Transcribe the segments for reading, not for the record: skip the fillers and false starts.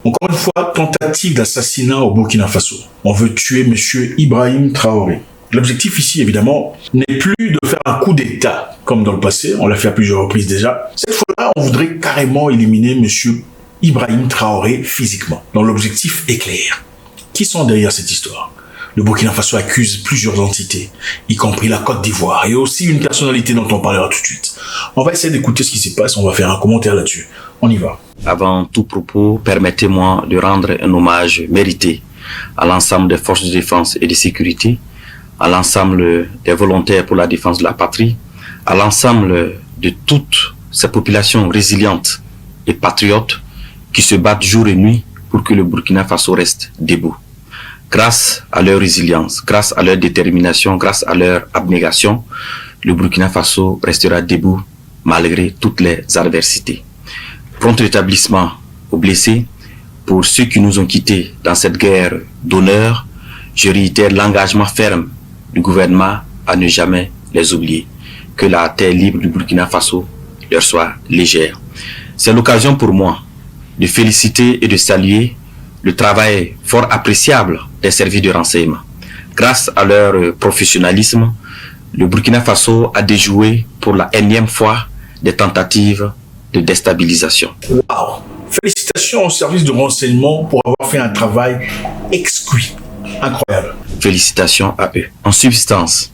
Encore une fois, tentative d'assassinat au Burkina Faso. On veut tuer M. Ibrahim Traoré. L'objectif ici, évidemment, n'est plus de faire un coup d'État, comme dans le passé, on l'a fait à plusieurs reprises déjà. Cette fois-là, on voudrait carrément éliminer M. Ibrahim Traoré physiquement. Donc l'objectif est clair. Qui sont derrière cette histoire? Le Burkina Faso accuse plusieurs entités, y compris la Côte d'Ivoire, et aussi une personnalité dont on parlera tout de suite. On va essayer d'écouter ce qui se passe, on va faire un commentaire là-dessus. On y va. Avant tout propos, permettez-moi de rendre un hommage mérité à l'ensemble des forces de défense et de sécurité, à l'ensemble des volontaires pour la défense de la patrie, à l'ensemble de toutes ces populations résilientes et patriotes qui se battent jour et nuit pour que le Burkina Faso reste debout. Grâce à leur résilience, grâce à leur détermination, grâce à leur abnégation, le Burkina Faso restera debout malgré toutes les adversités. Prompt rétablissement aux blessés. Pour ceux qui nous ont quittés dans cette guerre d'honneur, je réitère l'engagement ferme du gouvernement à ne jamais les oublier. Que la terre libre du Burkina Faso leur soit légère. C'est l'occasion pour moi de féliciter et de saluer le travail fort appréciable des services de renseignement. Grâce à leur professionnalisme, le Burkina Faso a déjoué pour la énième fois des tentatives de déstabilisation. Wow! Félicitations au service de renseignement pour avoir fait un travail exquis. Incroyable. Félicitations à eux. En substance,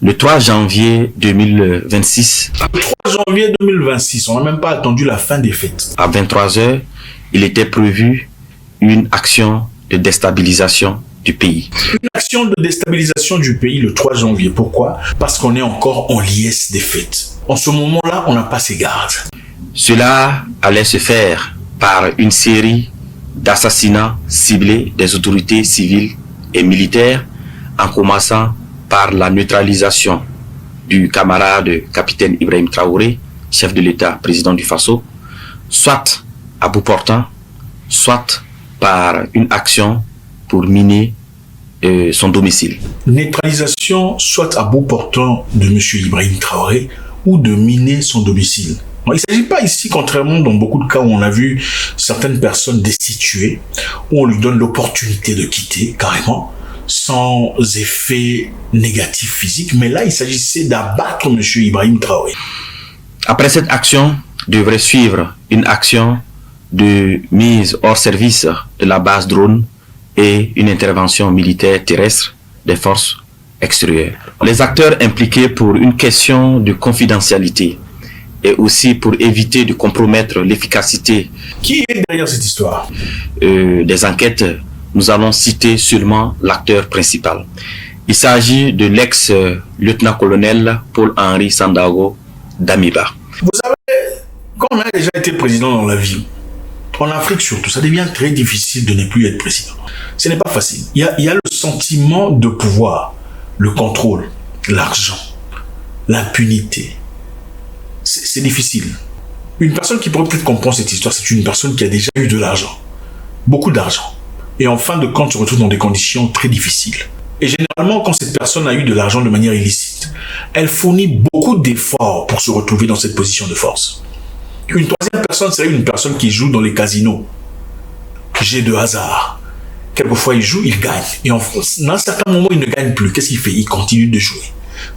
le 3 janvier 2026, Le 3 janvier 2026, on n'a même pas attendu la fin des fêtes. à 23 h, il était prévu une action de déstabilisation du pays. Une action de déstabilisation du pays le 3 janvier. Pourquoi? Parce qu'on est encore en liesse des fêtes. En ce moment-là, on n'a pas ses gardes. Cela allait se faire par une série d'assassinats ciblés des autorités civiles et militaires, en commençant par la neutralisation du camarade capitaine Ibrahim Traoré, chef de l'État, président du Faso, soit à bout portant, soit par une action pour miner son domicile. Neutralisation, soit à bout portant de M. Ibrahim Traoré, ou de miner son domicile. Il ne s'agit pas ici, contrairement dans beaucoup de cas où on a vu certaines personnes destituées, où on lui donne l'opportunité de quitter carrément, sans effet négatif physique, mais là il s'agissait d'abattre M. Ibrahim Traoré. Après cette action, devrait suivre une action de mise hors service de la base drone et une intervention militaire terrestre des forces extérieures. Les acteurs impliqués pour une question de confidentialité et aussi pour éviter de compromettre l'efficacité. Qui est derrière cette histoire? Des enquêtes, nous allons citer seulement l'acteur principal. Il s'agit de l'ex-lieutenant-colonel Paul-Henri Sandaogo Damiba. Vous savez, quand on a déjà été président dans la vie, en Afrique surtout, ça devient très difficile de ne plus être président. Ce n'est pas facile. Il y a le sentiment de pouvoir, le contrôle, l'argent, l'impunité. C'est difficile. Une personne qui pourrait peut-être comprendre cette histoire, c'est une personne qui a déjà eu de l'argent. Beaucoup d'argent. Et en fin de compte, se retrouve dans des conditions très difficiles. Et généralement, quand cette personne a eu de l'argent de manière illicite, elle fournit beaucoup d'efforts pour se retrouver dans cette position de force. Une troisième personne serait une personne qui joue dans les casinos. J'ai de hasard. Quelquefois, il joue, il gagne. Et dans un certain moment, il ne gagne plus. Qu'est-ce qu'il fait? Il continue de jouer.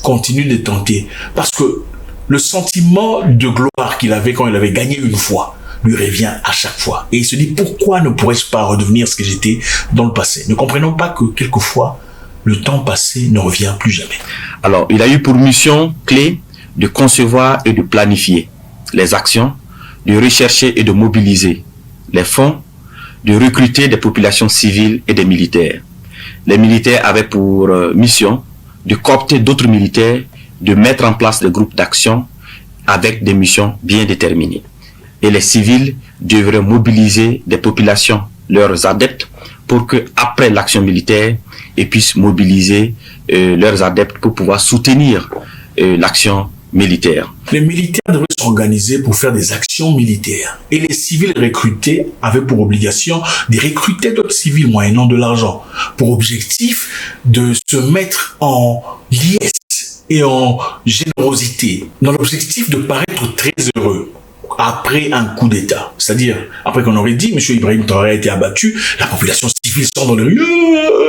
Continue de tenter. Parce que le sentiment de gloire qu'il avait quand il avait gagné une fois lui revient à chaque fois. Et il se dit, pourquoi ne pourrais-je pas redevenir ce que j'étais dans le passé? Ne comprenons pas que quelquefois, le temps passé ne revient plus jamais. Alors, il a eu pour mission clé de concevoir et de planifier les actions, de rechercher et de mobiliser les fonds, de recruter des populations civiles et des militaires. Les militaires avaient pour mission de coopter d'autres militaires, de mettre en place des groupes d'action avec des missions bien déterminées. Et les civils devraient mobiliser des populations, leurs adeptes, pour que après l'action militaire, ils puissent mobiliser leurs adeptes pour pouvoir soutenir l'action militaire. Les militaires devraient s'organiser pour faire des actions militaires. Et les civils recrutés avaient pour obligation de recruter d'autres civils moyennant de l'argent. Pour objectif de se mettre en liesse et en générosité, dans l'objectif de paraître très heureux. après un coup d'État. C'est-à-dire, après qu'on aurait dit, M. Ibrahim Traoré a été abattu, la population civile sort dans les rues,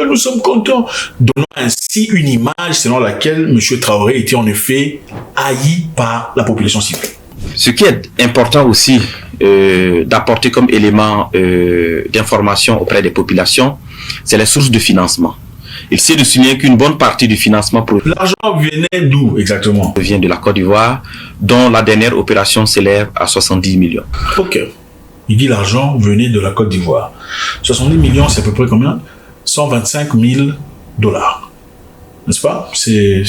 nous sommes contents, donnant ainsi une image selon laquelle M. Traoré était en effet haï par la population civile. Ce qui est important aussi d'apporter comme élément d'information auprès des populations, c'est les sources de financement. Il s'est de souligner qu'une bonne partie du financement l'argent venait d'où exactement? Vient de la Côte d'Ivoire, dont la dernière opération s'élève à 70 millions. Ok. Il dit l'argent venait de la Côte d'Ivoire. 70 millions, c'est à peu près combien? 125 000 dollars. N'est-ce pas? C'est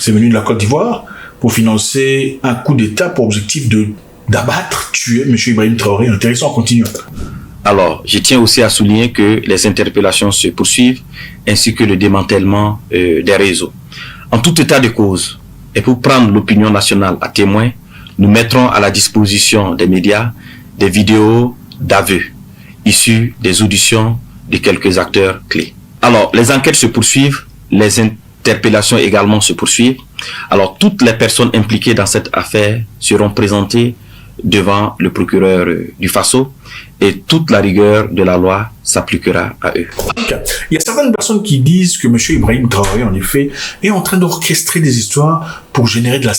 venu de la Côte d'Ivoire pour financer un coup d'État pour objectif d'abattre, tuer M. Ibrahim Traoré. Intéressant, on continue. Alors, je tiens aussi à souligner que les interpellations se poursuivent, ainsi que le démantèlement des réseaux. En tout état de cause, et pour prendre l'opinion nationale à témoin, nous mettrons à la disposition des médias des vidéos d'aveux, issues des auditions de quelques acteurs clés. Alors, les enquêtes se poursuivent, les interpellations également se poursuivent. Alors, toutes les personnes impliquées dans cette affaire seront présentées devant le procureur du Faso et toute la rigueur de la loi s'appliquera à eux. Il y a certaines personnes qui disent que M. Ibrahim Traoré, en effet, est en train d'orchestrer des histoires pour générer de la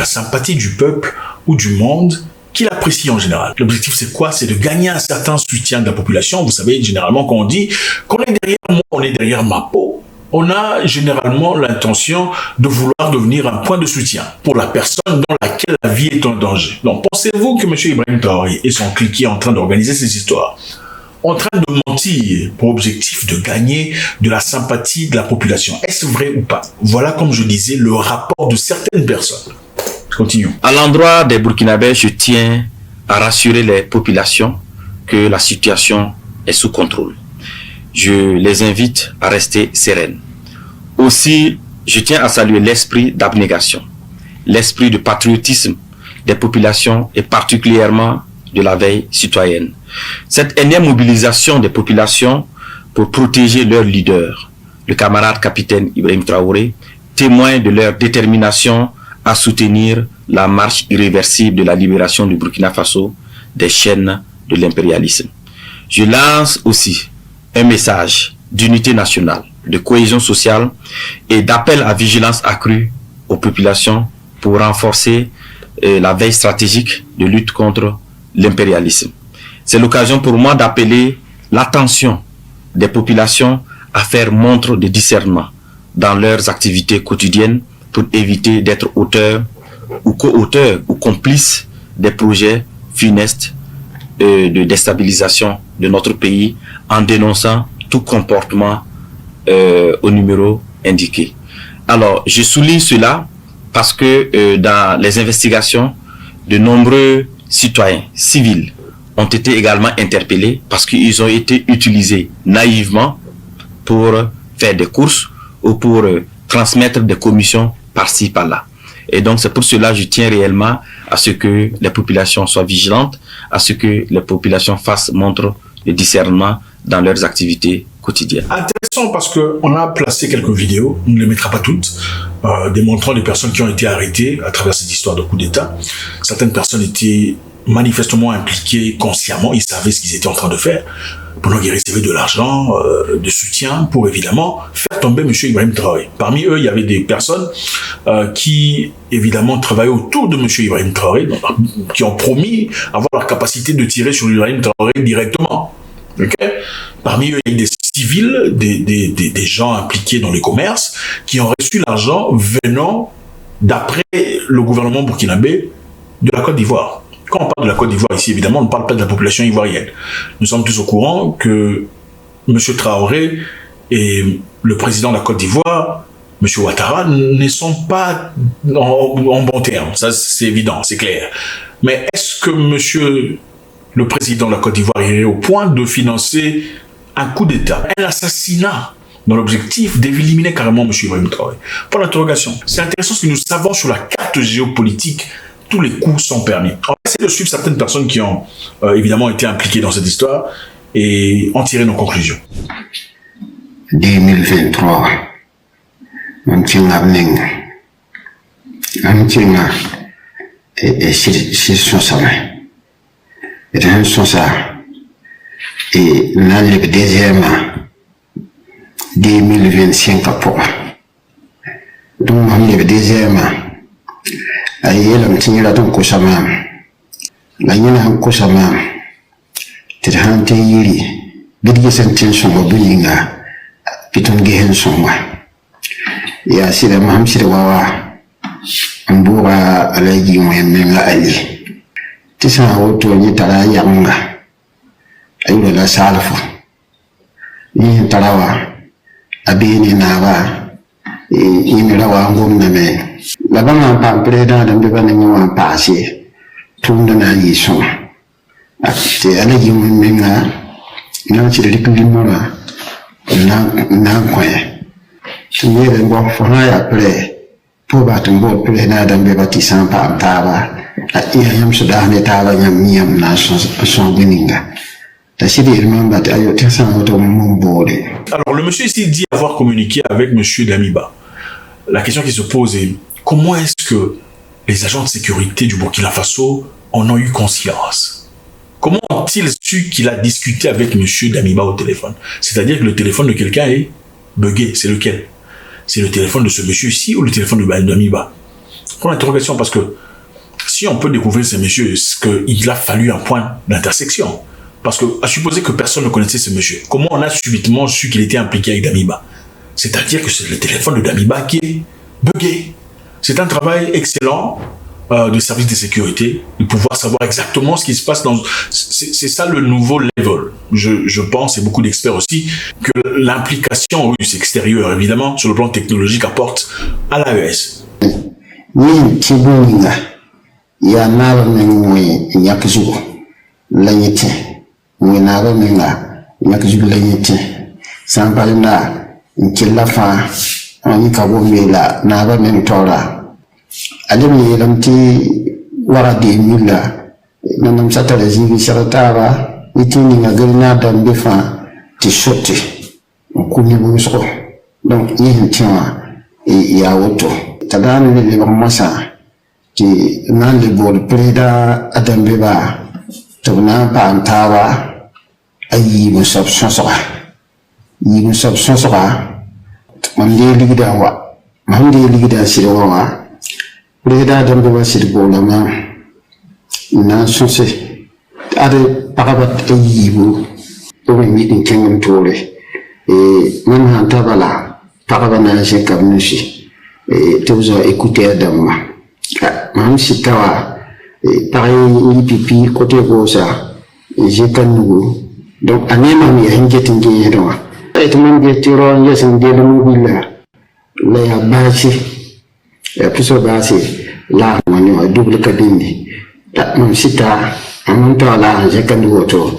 sympathie du peuple ou du monde qu'il apprécie en général. L'objectif, c'est quoi? C'est de gagner un certain soutien de la population. Vous savez, généralement, quand on dit qu'on est derrière moi, on est derrière ma peau, on a généralement l'intention de vouloir devenir un point de soutien pour la personne dans laquelle la vie est en danger. Donc, pensez-vous que M. Ibrahim Traoré et son cliquier en train d'organiser ces histoires, en train de mentir pour objectif de gagner de la sympathie de la population? Est-ce vrai ou pas? Voilà, comme je disais, le rapport de certaines personnes. Continuons. À l'endroit des Burkinabés, je tiens à rassurer les populations que la situation est sous contrôle. Je les invite à rester sereines. Aussi, je tiens à saluer l'esprit d'abnégation, l'esprit de patriotisme des populations et particulièrement de la veille citoyenne. Cette énième mobilisation des populations pour protéger leur leader, le camarade capitaine Ibrahim Traoré, témoin de leur détermination à soutenir la marche irréversible de la libération du Burkina Faso des chaînes de l'impérialisme. Je lance aussi un message d'unité nationale, de cohésion sociale et d'appel à vigilance accrue aux populations pour renforcer la veille stratégique de lutte contre l'impérialisme. C'est l'occasion pour moi d'appeler l'attention des populations à faire montre de discernement dans leurs activités quotidiennes pour éviter d'être auteurs ou co-auteurs ou complices des projets funestes de déstabilisation de notre pays en dénonçant tout comportement au numéro indiqué. Alors, je souligne cela parce que dans les investigations, de nombreux citoyens civils ont été également interpellés parce qu'ils ont été utilisés naïvement pour faire des courses ou pour transmettre des commissions par-ci, par-là. Et donc, c'est pour cela que je tiens réellement à ce que les populations soient vigilantes, à ce que les populations fassent montre de discernement dans leurs activités quotidiennes. Intéressant parce qu'on a placé quelques vidéos, on ne les mettra pas toutes, démontrant les personnes qui ont été arrêtées à travers cette histoire de coup d'État. Certaines personnes étaient manifestement impliqués consciemment, ils savaient ce qu'ils étaient en train de faire, pendant qu'ils recevaient de l'argent, de soutien, pour évidemment faire tomber M. Ibrahim Traoré. Parmi eux, il y avait des personnes qui, évidemment, travaillaient autour de M. Ibrahim Traoré, donc, qui ont promis avoir la capacité de tirer sur Ibrahim Traoré directement. Okay? Parmi eux, il y a des civils, des gens impliqués dans les commerces, qui ont reçu l'argent venant, d'après le gouvernement burkinabé, de la Côte d'Ivoire. Quand on parle de la Côte d'Ivoire ici, évidemment, on ne parle pas de la population ivoirienne. Nous sommes tous au courant que M. Traoré et le président de la Côte d'Ivoire, M. Ouattara, ne sont pas en bon terme. Ça, c'est évident, c'est clair. Mais est-ce que M. le président de la Côte d'Ivoire irait au point de financer un coup d'État, un assassinat, dans l'objectif d'éliminer carrément M. Ibrahim Traoré? Pour l'interrogation. C'est intéressant ce que nous savons sur la carte géopolitique. Tous les coups sont permis. On va essayer de suivre certaines personnes qui ont évidemment été impliquées dans cette histoire et en tirer nos conclusions. 2023, on tient et c'est son sommet. Et dans son ça, et dans le deuxième 2025 pour. Donc, le deuxième, il y a le petit là donc au sama. La yina ko sama. Te hante yiri. Bidgi sentin son bulinga. Piton gehen son wa. Ya sira maham sira wawa. Mbura alaji mwenga ali. Tisa woto ni tara yanga. Ayo la salfa. Ni tarawa. Abini nawa. Imira wa ngomna me. La banga pa preda da mbeba ni wa pasi. Tunda na yison. Ate alaji mwenga. Na chiri likimora. Na kwe. Tunyere mbo fana ya pre. Pour battre un bon peu d'un bâtissant par Tava, il y a un Soudan et Tava, Yam son winninga. Alors, le monsieur ici dit avoir communiqué avec monsieur Damiba. La question qui se pose est comment est-ce que les agents de sécurité du Burkina Faso en ont eu conscience? Comment ont-ils su qu'il a discuté avec monsieur Damiba au téléphone? C'est-à-dire que le téléphone de quelqu'un est buggé. C'est lequel? C'est le téléphone de ce monsieur ici ou le téléphone de Damiba? Pour l'interrogation, parce que si on peut découvrir ce monsieur, c'est qu'il a fallu un point d'intersection. Parce que, à supposer que personne ne connaissait ce monsieur, comment on a subitement su qu'il était impliqué avec Damiba? C'est-à-dire que c'est le téléphone de Damiba qui est buggé. C'est un travail excellent de service de sécurité, de pouvoir savoir exactement ce qui se passe dans... C'est ça le nouveau level. Je pense, et beaucoup d'experts aussi, que l'implication russe extérieure, évidemment, sur le plan technologique, apporte à l'AES. Adam yelamti wara de milla nanam satale zibi sharatava itini ngagalina dambe fa ti shoti kuni busko donc yin tiwa ya woto tadana le masa ti nan le bol preda adambe ba tabna pa antawa ayi musab sonsoba yi musab sonsoba mamde ligida wa mamde ligida sirwa Preda dambe wasir bolama na sonse ade parabat ayibu o mi din kengam tole man han tabala parabana je kamnushi tewzo écouter damma mam sitawa pareil pipi côté gosa je kanu donc anema mi hanjeti ngi hedwa et man ge tiro yesin de mobile la ya bachi puisque basi la manu double cabine mam sita amonta la je kan woto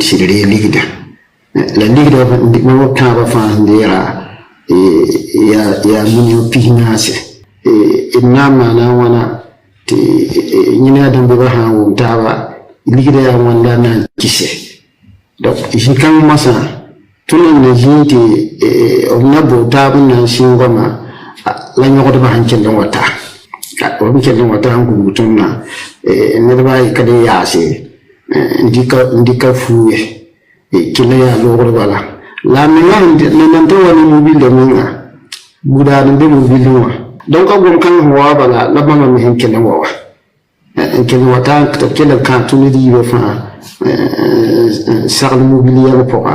sirri ligida la ligida mo ka ba fa ndira ya minu pinase inama na wana ti nyina dambe ba ha wonta ba ligida ya wanda na kise donc jikan masa tunan ne jinti onabo tabuna shingoma la ñoxo ba hankel do wata o bi kel wata han ko tonna ne ba yi kade yaase ndika fuwe kila ya lo ko bala la me nan to wala mobile minga guda de mobile wa donc agum kan wa bala la ba ma hankel wa hankel wata to kel kan to ni di fa sar le mobilier pour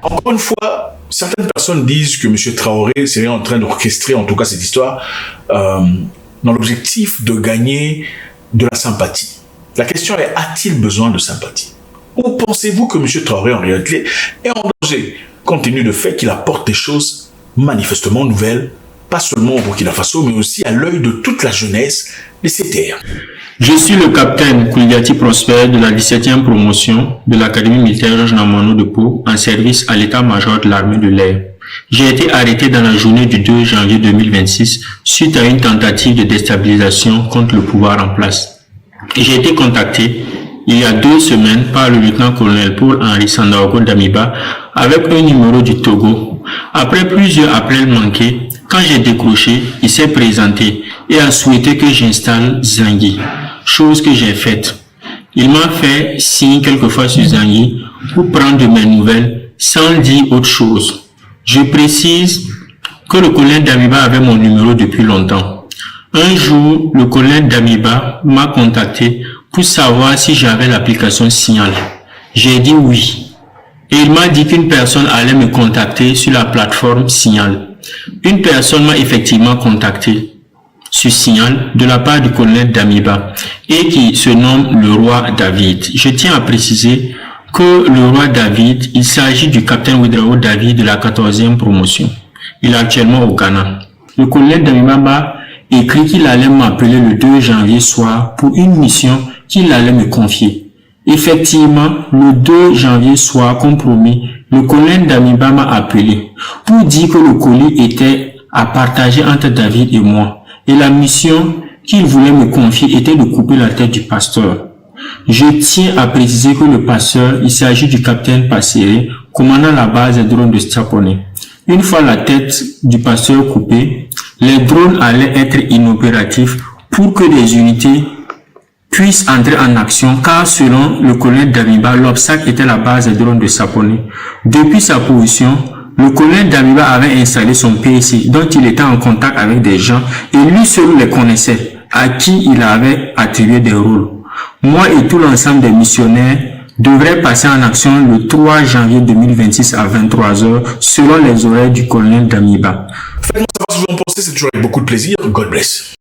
encore une fois. Certaines personnes disent que M. Traoré serait en train d'orchestrer, en tout cas cette histoire, dans l'objectif de gagner de la sympathie. La question est, a-t-il besoin de sympathie? Ou pensez-vous que M. Traoré, en réalité, est en danger, compte tenu du fait qu'il apporte des choses manifestement nouvelles, pas seulement au Burkina Faso, mais aussi à l'œil de toute la jeunesse des CTR? Je suis le capitaine Kouliati Prosper de la 17e promotion de l'Académie militaire Georges Namanou de Pau en service à l'état-major de l'armée de l'air. J'ai été arrêté dans la journée du 2 janvier 2026 suite à une tentative de déstabilisation contre le pouvoir en place. J'ai été contacté il y a 2 semaines par le lieutenant-colonel Paul-Henri Sandaogo Damiba avec un numéro du Togo. Après plusieurs appels manqués, quand j'ai décroché, il s'est présenté et a souhaité que j'installe Zangui. chose que j'ai faite. Il m'a fait signe quelquefois sur Zangui pour prendre de mes nouvelles sans dire autre chose. Je précise que le colonel Damiba avait mon numéro depuis longtemps. Un jour, le colonel Damiba m'a contacté pour savoir si j'avais l'application Signal. J'ai dit oui. Et il m'a dit qu'une personne allait me contacter sur la plateforme Signal. Une personne m'a effectivement contacté sur Signal de la part du colonel Damiba et qui se nomme le roi David. Je tiens à préciser que le roi David, il s'agit du capitaine Ouedraogo David de la 14e promotion. Il est actuellement au Ghana. Le colonel Damiba m'a écrit qu'il allait m'appeler le 2 janvier soir pour une mission qu'il allait me confier. Effectivement, le 2 janvier soir, comme promis, le colonel Damiba m'a appelé pour dire que le colis était à partager entre David et moi. Et la mission qu'il voulait me confier était de couper la tête du pasteur. Je tiens à préciser que le pasteur, il s'agit du capitaine Passéré, commandant la base des drones de Stiapone. Une fois la tête du pasteur coupée, les drones allaient être inopératifs pour que des unités puissent entrer en action, car selon le colonel Damiba, l'obstacle était la base des drones de Stiapone. Depuis sa position, le colonel Damiba avait installé son PC, dont il était en contact avec des gens, et lui seul les connaissait, à qui il avait attribué des rôles. Moi et tout l'ensemble des missionnaires devraient passer en action le 3 janvier 2026 à 23h, selon les horaires du colonel Damiba. Faites-moi savoir ce que vous en pensez, c'est toujours avec beaucoup de plaisir. God bless.